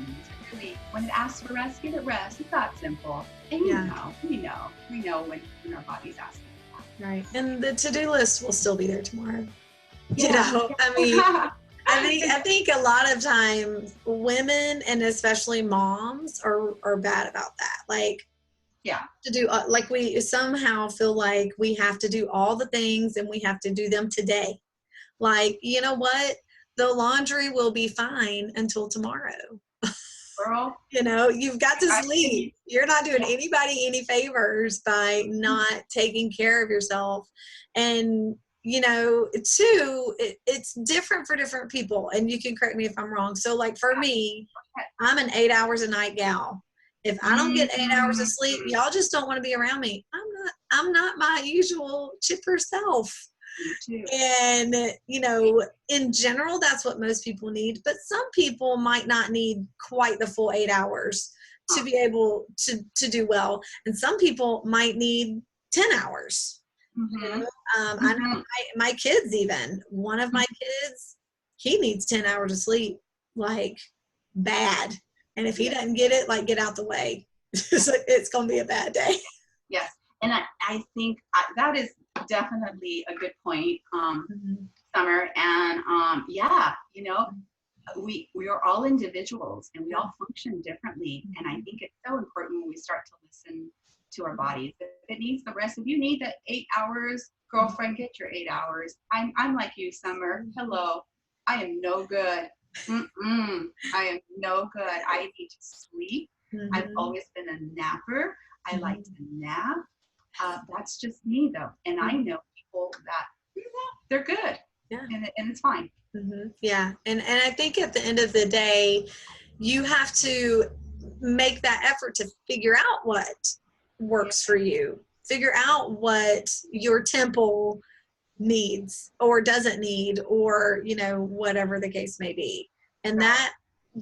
to really, when it asks for rest, give it rest. It's that simple. And we know when our body's asking for that. Right. And the to-do list will still be there tomorrow. Yeah. I mean, I think a lot of times women and especially moms are bad about that. Like, to do, like we somehow feel like we have to do all the things and we have to do them today. Like, you know what? The laundry will be fine until tomorrow. Girl, you've got to sleep. You're not doing anybody any favors by not taking care of yourself. And, too, it's different for different people. And you can correct me if I'm wrong. So, like, for me, I'm an 8 hours a night gal. If I don't get 8 hours of sleep, y'all just don't want to be around me. I'm not my usual chipper self. And, in general, that's what most people need. But some people might not need quite the full 8 hours to be able to do well. And some people might need 10 hours. Mm-hmm. I know my kids, even one of my kids, he needs 10 hours of sleep, like bad. And if he doesn't get it, like, get out the way. It's going to be a bad day. Yes. And I think that is definitely a good point, Summer. And we are all individuals and we all function differently. And I think it's so important when we start to listen to our bodies. If it needs the rest, if you need the 8 hours, girlfriend, get your 8 hours. I'm like you, Summer. Hello. I am no good. I am no good. I need to sleep. I've always been a napper. I like to nap. That's just me, though. And I know people that they're good. Yeah. And it's fine. Yeah. And I think at the end of the day, you have to make that effort to figure out what works for you. Figure out what your temple needs or doesn't need, or, whatever the case may be. And that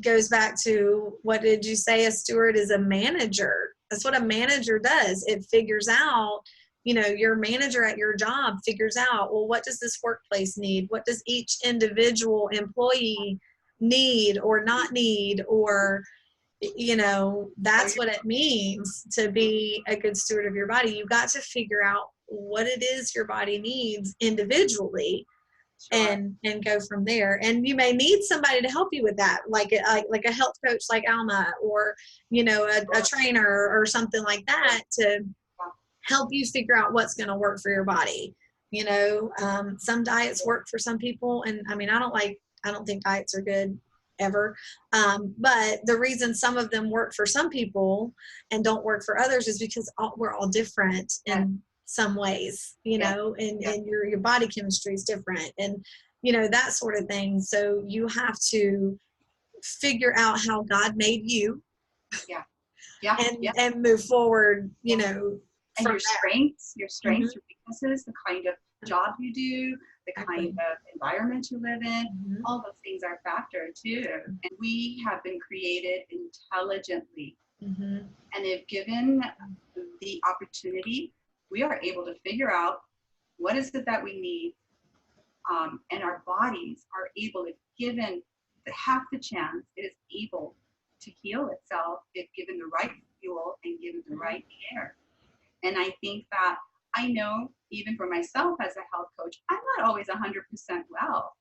goes back to, what did you say? A steward is a manager. That's what a manager does. It figures out, your manager at your job figures out, well, what does this workplace need? What does each individual employee need or not need? Or, that's what it means to be a good steward of your body. You've got to figure out what it is your body needs individually. Sure. And go from there. And you may need somebody to help you with that, like a health coach like Alma, or a trainer or something like that, to help you figure out what's going to work for your body. Some diets work for some people, and I don't think diets are good ever, but the reason some of them work for some people and don't work for others is because we're all different in some ways, and your body chemistry is different, and that sort of thing. So you have to figure out how God made you, and move forward, and your strengths, your weaknesses, the kind of job you do, the kind of environment you live in, all those things are a factor too. And we have been created intelligently, and if given the opportunity, we are able to figure out what is it that we need, and our bodies are able, if given half the chance, it is able to heal itself if given the right fuel and given the right care. And I think that I know, even for myself as a health coach, I'm not always 100% well,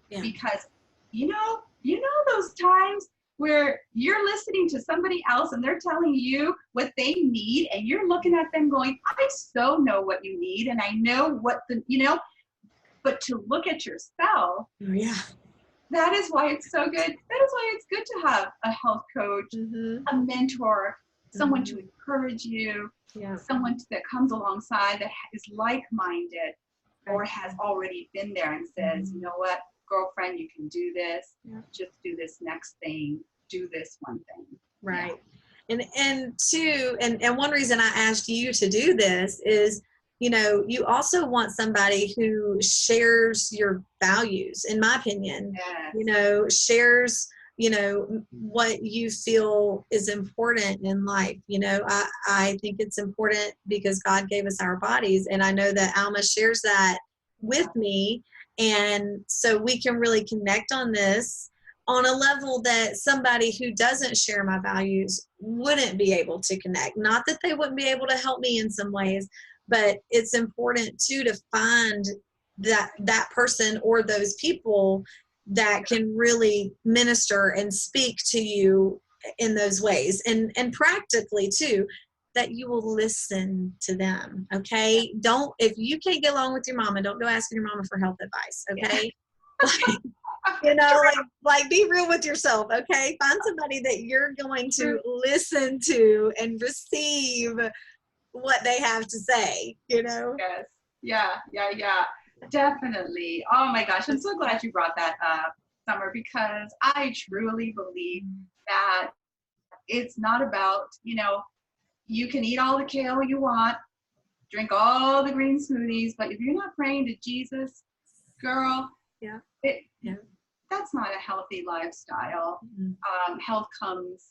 because those times where you're listening to somebody else and they're telling you what they need, and you're looking at them going, I so know what you need, and I know what but to look at yourself, that is why it's so good. That is why it's good to have a health coach, a mentor, someone to encourage you, someone that comes alongside that is like-minded or has already been there and says, you know what, girlfriend, you can do this. Just do this next thing. Do this one thing. Right. And one reason I asked you to do this is, you also want somebody who shares your values, in my opinion, shares, what you feel is important in life. I think it's important because God gave us our bodies, and I know that Alma shares that with me. And so we can really connect on this, on a level that somebody who doesn't share my values wouldn't be able to connect. Not that they wouldn't be able to help me in some ways, but it's important too to find that person or those people that can really minister and speak to you in those ways, and practically too, that you will listen to them. Okay, don't, if you can't get along with your mama, don't go asking your mama for health advice. Okay. You know, like be real with yourself. Okay, find somebody that you're going to listen to and receive what they have to say, you know. Yes. Yeah. Definitely. Oh my gosh, I'm so glad you brought that up, Summer, because I truly believe that it's not about, you can eat all the kale you want, drink all the green smoothies, but if you're not praying to Jesus, girl, that's not a healthy lifestyle. Health comes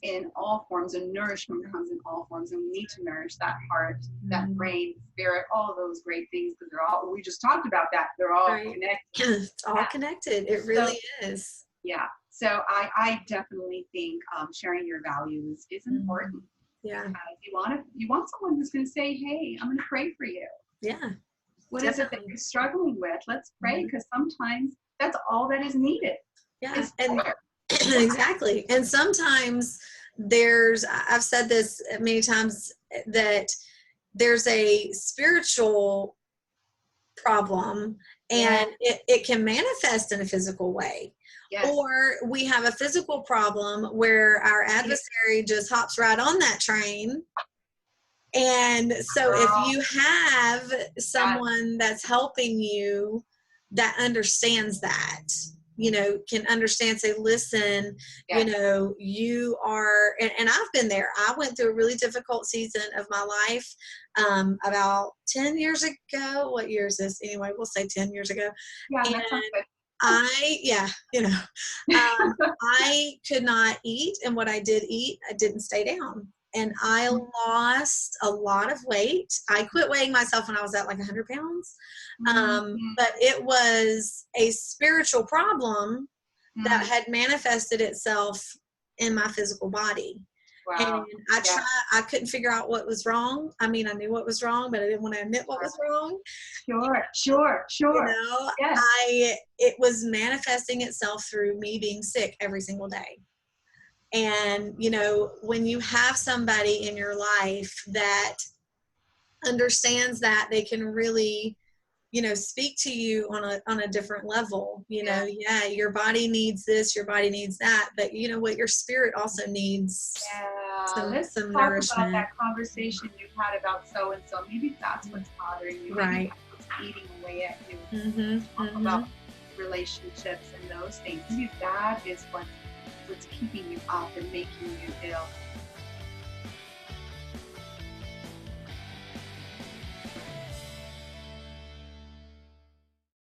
in all forms, and nourishment comes in all forms, and we need to nourish that heart, that brain, spirit, all those great things, because we just talked about that. They're all connected. It's all connected. It really is. Yeah. So I definitely think sharing your values is important. Yeah. You want someone who's going to say, hey, I'm going to pray for you. Yeah. What is it that you're struggling with? Let's pray, because sometimes that's all that is needed. Yeah. And exactly. And sometimes I've said this many times, that there's a spiritual problem, and it can manifest in a physical way. Yes. Or we have a physical problem where our adversary just hops right on that train. And so if you have someone that's helping you that understands that, can understand, say, listen, you are, and I've been there. I went through a really difficult season of my life about 10 years ago. What year is this? Anyway, we'll say 10 years ago. Yeah, that sounds good. I could not eat, and what I did eat, I didn't stay down. And I lost a lot of weight. I quit weighing myself when I was at like 100 pounds. But it was a spiritual problem that had manifested itself in my physical body. Wow. And I couldn't figure out what was wrong. I mean, I knew what was wrong, but I didn't want to admit what was wrong. Sure. Yes. It was manifesting itself through me being sick every single day. And, when you have somebody in your life that understands that, they can really, speak to you on a different level. Your body needs this, your body needs that, but you know what, your spirit also needs let's some talk nourishment. about that conversation you had about so and so. Maybe that's what's bothering you. Right. Maybe that's what's eating away at you. Talk about relationships and those things. Maybe that is what's keeping you up and making you ill.